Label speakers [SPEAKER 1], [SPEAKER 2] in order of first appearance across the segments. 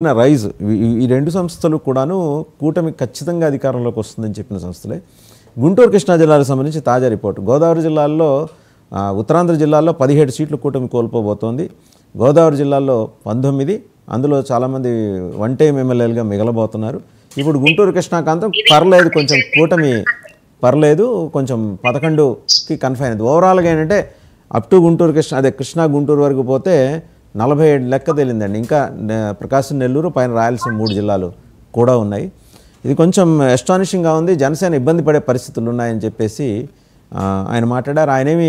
[SPEAKER 1] Rise ఈ రెండు సంస్థలు కూడాను కూటమి ఖచ్చితంగా అధికారంలోకి వస్తుందని చెప్పిన సంస్థలే. గుంటూరు కృష్ణా జిల్లాలకు సంబంధించి తాజా రిపోర్టు. గోదావరి జిల్లాల్లో ఉత్తరాంధ్ర జిల్లాల్లో 17 సీట్లు కూటమి కోల్పోబోతోంది. గోదావరి జిల్లాల్లో 19, అందులో చాలామంది వన్ టైం ఎమ్మెల్యేలుగా మిగలబోతున్నారు. ఇప్పుడు గుంటూరు కృష్ణాకాంతం పర్లేదు, కొంచెం కూటమి పర్లేదు, కొంచెం 11కి కన్ఫైన్ అయింది. ఓవరాల్గా ఏంటంటే అప్ టు గుంటూరు కృష్ణా గుంటూరు వరకు పోతే 47 లెక్క తేలిందండి. ఇంకా ప్రకాశం, నెల్లూరు, పైన రాయలసీమ 3 జిల్లాలు కూడా ఉన్నాయి. ఇది కొంచెం ఎస్టానిషింగ్గా ఉంది. జనసేన ఇబ్బంది పడే పరిస్థితులు ఉన్నాయని చెప్పేసి ఆయన మాట్లాడారు. ఆయనేమి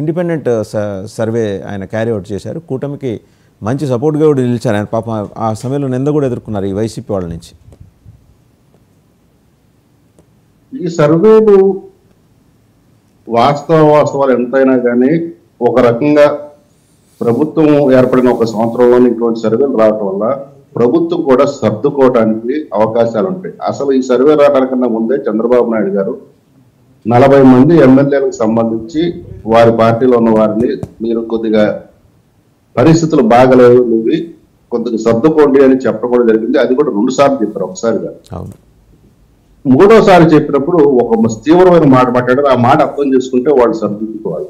[SPEAKER 1] ఇండిపెండెంట్ సర్వే ఆయన క్యారీ అవుట్ చేశారు. కూటమికి మంచి సపోర్ట్గా కూడా నిలిచారు ఆయన. పాపం ఆ సమయంలో నింద కూడా ఎదుర్కొన్నారు ఈ వైసీపీ వాళ్ళ నుంచి.
[SPEAKER 2] ఈ సర్వేలు వాస్తవాలు ఎంతైనా కానీ ఒక రకంగా ప్రభుత్వం ఏర్పడిన ఒక సంవత్సరంలోనే ఇటువంటి సర్వేలు రావటం వల్ల ప్రభుత్వం కూడా సర్దుకోవడానికి అవకాశాలు ఉంటాయి. అసలు ఈ సర్వే రావడానికన్నా ముందే చంద్రబాబు నాయుడు గారు 40 మంది ఎమ్మెల్యేలకు సంబంధించి వారి పార్టీలో ఉన్న వారిని మీరు కొద్దిగా పరిస్థితులు బాగలేవు, నువ్వు కొద్దిగా సర్దుకోండి అని చెప్పడం కూడా జరిగింది. అది కూడా 2 సార్లు చెప్పారు, ఒకసారిగా. మూడోసారి చెప్పినప్పుడు ఒక తీవ్రమైన మాట మాట్లాడారు. ఆ మాట అర్థం చేసుకుంటే వాళ్ళు సర్దుకోవాలి.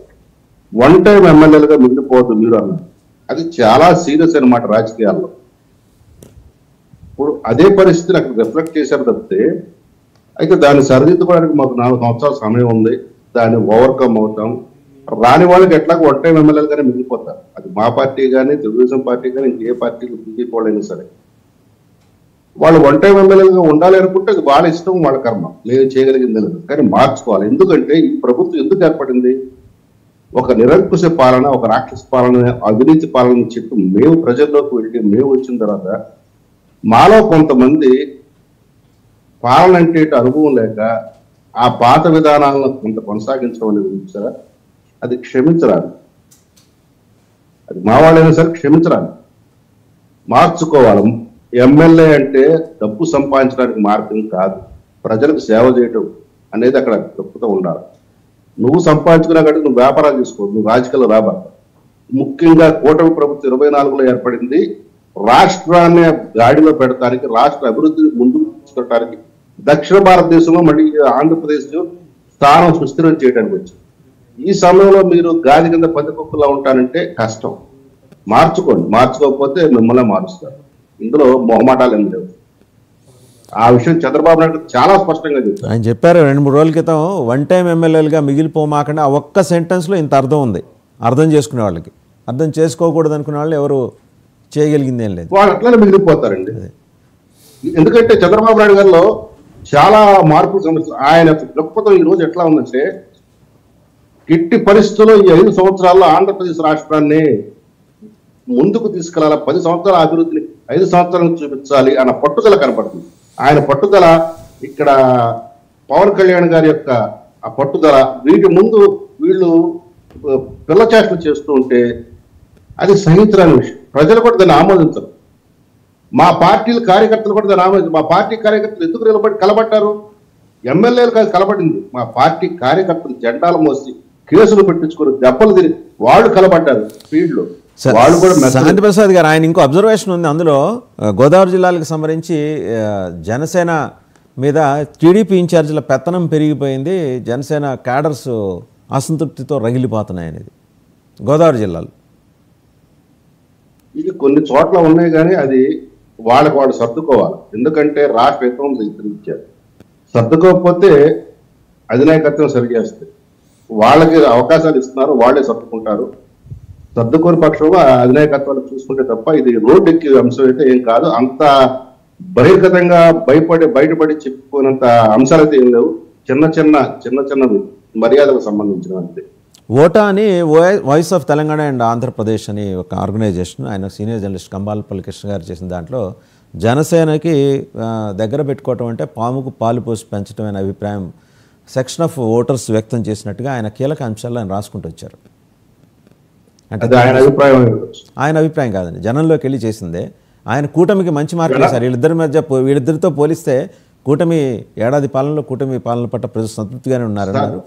[SPEAKER 2] వన్ టైం ఎమ్మెల్యేలుగా మిగిలిపోవద్దు మీరు అన్నారు. అది చాలా సీరియస్ అన్నమాట రాజకీయాల్లో. ఇప్పుడు అదే పరిస్థితిని అక్కడ రిఫ్లెక్ట్ చేశారు తప్పితే, అయితే దాన్ని సరిదిద్దుకోవడానికి మాకు 4 సంవత్సరాల సమయం ఉంది, దాన్ని ఓవర్కమ్ అవుతాం. రాని వాళ్ళకి ఎట్లాగో వన్ టైం ఎమ్మెల్యేలుగానే మిగిలిపోతారు. అది మా పార్టీ కానీ, తెలుగుదేశం పార్టీ కానీ, ఇంకే పార్టీలు బీజేపీ వాళ్ళైనా సరే వాళ్ళు వన్ టైం ఎమ్మెల్యేలుగా ఉండాలి అనుకుంటే అది వాళ్ళ ఇష్టం, వాళ్ళ కర్మ. మేము చేయగలిగింది లేదు, కానీ మార్చుకోవాలి. ఎందుకంటే ఈ ప్రభుత్వం ఎందుకు ఏర్పడింది? ఒక నిరంకుశ పాలన, ఒక రాక్షస పాలన, అవినీతి పాలన చెప్పి మేము ప్రజల్లోకి వెళ్ళి మేము వచ్చిన తర్వాత మాలో కొంతమంది పాలన అంటే అనుభవం లేక ఆ పాత విధానాలను కొంత కొనసాగించడం అనేది చూసారా, అది క్షమించరాదు. అది మా వాళ్ళైనా సరే క్షమించరాదు, మార్చుకోవాలి. ఎమ్మెల్యే అంటే డబ్బు సంపాదించడానికి మార్గం కాదు, ప్రజలకు సేవ చేయటం అనేది అక్కడ తప్పుతూ ఉండాలి. నువ్వు సంపాదించుకున్నా కంటే నువ్వు వ్యాపారాలు చేసుకో, నువ్వు రాజకీయాలు రాబాలి. ముఖ్యంగా కూటమి ప్రభుత్వం 24లో ఏర్పడింది రాష్ట్రాన్ని గాడిలో పెడతానికి, రాష్ట్ర అభివృద్ధిని ముందుకు తీసుకెళ్ళడానికి, దక్షిణ భారతదేశంలో మళ్ళీ ఆంధ్రప్రదేశ్ స్థానం సుస్థిరం చేయడానికి వచ్చింది. ఈ సమయంలో మీరు గాది కింద పందికొక్కులా ఉంటానంటే కష్టం. మార్చుకోండి, మార్చుకోకపోతే మిమ్మల్ని మారుస్తారు. ఇందులో మొహమాటాలు ఏం లేవు. ఆ విషయం చంద్రబాబు నాయుడు చాలా స్పష్టంగా చెప్పారు.
[SPEAKER 1] ఆయన చెప్పారు 2-3 రోజుల క్రితం, వన్ టైం ఎమ్మెల్యేలుగా మిగిలిపోమాకండి. ఆ ఒక్క సెంటెన్స్లో ఇంత అర్థం ఉంది. అర్థం చేసుకునే వాళ్ళకి, అర్థం చేసుకోకూడదు అనుకునే వాళ్ళు ఎవరు చేయగలిగింది ఏం లేదు.
[SPEAKER 2] వాళ్ళు అట్లనే మిగిలిపోతారండి. ఎందుకంటే చంద్రబాబు నాయుడు గారిలో చాలా మార్పులు సమస్య. ఆయన దృక్పథం ఈ రోజు ఎట్లా ఉందంటే, ఎట్టి పరిస్థితుల్లో ఈ 5 సంవత్సరాల్లో ఆంధ్రప్రదేశ్ రాష్ట్రాన్ని ముందుకు తీసుకెళ్లాలి, 10 సంవత్సరాల అభివృద్ధిని 5 సంవత్సరాలకు చూపించాలి అన్న పట్టుదల కనపడుతుంది. ఆయన పట్టుదల, ఇక్కడ పవన్ కళ్యాణ్ గారి యొక్క ఆ పట్టుదల, వీటి ముందు వీళ్ళు పిల్లచేష్టలు చేస్తూ ఉంటే అది సహించరాని విషయం. ప్రజలు కూడా దాన్ని ఆమోదించరు. మా పార్టీల కార్యకర్తలు కూడా దాన్ని ఆమోదించారు. మా పార్టీ కార్యకర్తలు ఎందుకు కలబడ్డారు? ఎమ్మెల్యేలు కాదు కలబడింది, మా పార్టీ కార్యకర్తలు జెండాలు మోసి కేసులు పెట్టించుకుని దెబ్బలు తిరిగి వాళ్ళు కలబడ్డారు ఫీల్డ్లో.
[SPEAKER 1] శాంతి ప్రసాద్ గారు, ఆయన ఇంకో అబ్జర్వేషన్ ఉంది అందులో. గోదావరి జిల్లాలకు సంబంధించి జనసేన మీద టీడీపీ ఇన్ఛార్జీల పెత్తనం పెరిగిపోయింది, జనసేన క్యాడర్స్ అసంతృప్తితో రగిలిపోతున్నాయి అనేది గోదావరి జిల్లాలో.
[SPEAKER 2] ఇది కొన్ని చోట్ల ఉన్నాయి, కానీ అది వాళ్ళకి వాళ్ళు సర్దుకోవాలి. ఎందుకంటే రాష్ట్ర హితం ఇచ్చారు. సర్దుకోకపోతే అధినాయకత్వం సరిచేస్తుంది. వాళ్ళకి అవకాశాలు ఇస్తున్నారు, వాళ్ళే సర్దుకుంటారు. సర్దుకోని పక్షంలో అధినాయకత్వాలు చూసుకుంటే తప్ప ఇది రోడ్డు ఎక్కే అంశం అయితే ఏం కాదు. అంత బహిర్గతంగా బయటపడి చెప్పుకున్నంత అంశాలు అయితే ఏం లేవు. చిన్న మర్యాదలకు సంబంధించిన అంతే.
[SPEAKER 1] ఓటా అని voice of Telangana and Andhra Pradesh అని ఒక ఆర్గనైజేషన్, ఆయన సీనియర్ జర్నలిస్ట్ కంబాలపల్లి కృష్ణ గారు చేసిన దాంట్లో జనసేనకి దగ్గర పెట్టుకోవటం అంటే పాముకు పాలు పోసి పెంచడం అనే అభిప్రాయం సెక్షన్ ఆఫ్ ఓటర్స్ వ్యక్తం చేసినట్టుగా ఆయన కీలక అంశాలు ఆయన రాసుకుంటూ వచ్చారు. అంటే ఆయన అభిప్రాయం కాదండి, జనంలోకి వెళ్ళి చేసిందే. ఆయన కూటమికి మంచి మార్కులు వేశారు. వీళ్ళిద్దరితో పోలిస్తే కూటమి ఏడాది పాలనలో కూటమి పాలన పట్ల ప్రజలు సంతృప్తిగానే ఉన్నారన్నారు.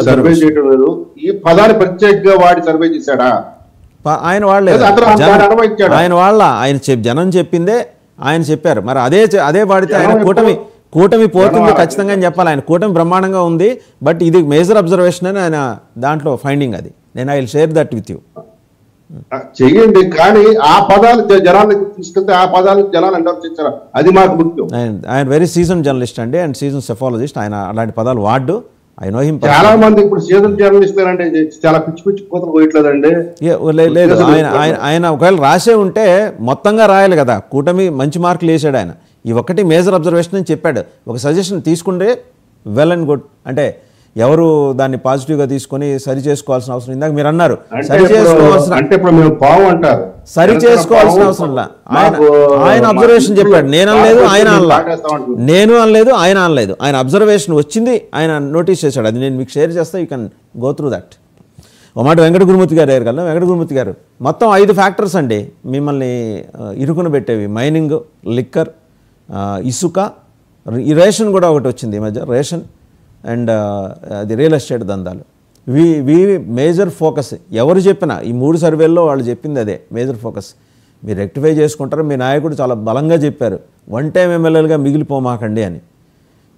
[SPEAKER 2] సర్వే చేయడం లేదు, ఈ పదాన్ని ప్రత్యేకంగా వాడి సర్వే చేశాడా?
[SPEAKER 1] ఆయన వాళ్ళే ఆయన వాళ్ళ జనం చెప్పిందే ఆయన చెప్పారు. మరి అదే వాడితే ఆయన కూటమి పోతుంది ఖచ్చితంగా అని చెప్పాలి. ఆయన కూటమి బ్రహ్మాండంగా ఉంది, బట్ ఇది మేజర్ అబ్జర్వేషన్ అని ఆయన దాంట్లో ఫైండింగ్ అది. నేను I will share that with you.
[SPEAKER 2] చెయ్యండి, కానీ ఆ పదాలు జనాలకు తీసుకెళ్తే ఆ పదాలు జనాలు అంటారు, అది మాకు ముఖ్యం.
[SPEAKER 1] ఆయన వెరీ సీజన్ జర్నలిస్ట్ అండి, అండ్ సీజన్ సెఫాలజిస్ట్. ఆయన అలాంటి పదాలు వాడు. I know him.
[SPEAKER 2] చాలా మంది ఇప్పుడు సీజన్ జర్నలిస్ట్ అంటే చాలా పిచ్చి పిచ్చి కోతలు పోయట్లేదండి.
[SPEAKER 1] లేదు, ఆయన ఒకవేళ రాసే ఉంటే మొత్తంగా రాయాలి కదా. కూటమి మంచి మార్కులు వేసాడు ఆయన. ఈ ఒక్కటి మేజర్ అబ్జర్వేషన్ అని చెప్పాడు. ఒక సజెషన్ తీసుకుంటే వెల్ అండ్ గుడ్. అంటే ఎవరు దాన్ని పాజిటివ్గా తీసుకొని సరి చేసుకోవాల్సిన అవసరం, ఇందాక మీరు అన్నారు సరి చేసుకోవాల్సిన అవసరం. ఆయన అబ్జర్వేషన్ చెప్పాడు. నేను అనలేదు, ఆయన అనలేదు. ఆయన అబ్జర్వేషన్ వచ్చింది, ఆయన నోటీస్ చేశాడు. అది నేను మీకు షేర్ చేస్తా, you can go through that. ఒక మాట వెంకట గురుమూర్తి గారు దగ్గర కల్లా. వెంకట గురుమూర్తి గారు మొత్తం 5 ఫ్యాక్టర్స్ అండి మిమ్మల్ని ఇరుకున పెట్టేవి. మైనింగ్, లిక్కర్, ఇసుక, ఈ రేషన్ కూడా ఒకటి వచ్చింది ఈ మధ్య, రేషన్ అండ్ అది రియల్ ఎస్టేట్ దందాలు. ఇవి మేజర్ ఫోకస్. ఎవరు చెప్పినా ఈ 3 సర్వేల్లో వాళ్ళు చెప్పింది అదే మేజర్ ఫోకస్. మీరు రెక్టిఫై చేసుకుంటారు. మీ నాయకుడు చాలా బలంగా చెప్పారు, వన్ టైం ఎమ్మెల్యేలుగా మిగిలిపోమాకండి అని.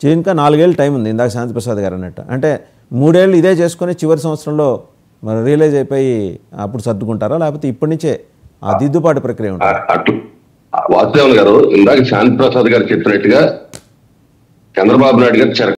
[SPEAKER 1] ఇంకా 4 ఏళ్ళు టైం ఉంది, ఇందాక శాంతిప్రసాద్ గారు అన్నట్టు. అంటే 3 ఏళ్ళు ఇదే చేసుకొని చివరి సంవత్సరంలో మరి రియలైజ్ అయిపోయి అప్పుడు సర్దుకుంటారా, లేకపోతే ఇప్పటి నుంచే ఆ దిద్దుబాటు ప్రక్రియ ఉంటుంది?
[SPEAKER 3] వాసుదేవన్ గారు ఇందాక శాంతిప్రసాద్ గారు చెప్పినట్టుగా చంద్రబాబు నాయుడు గారు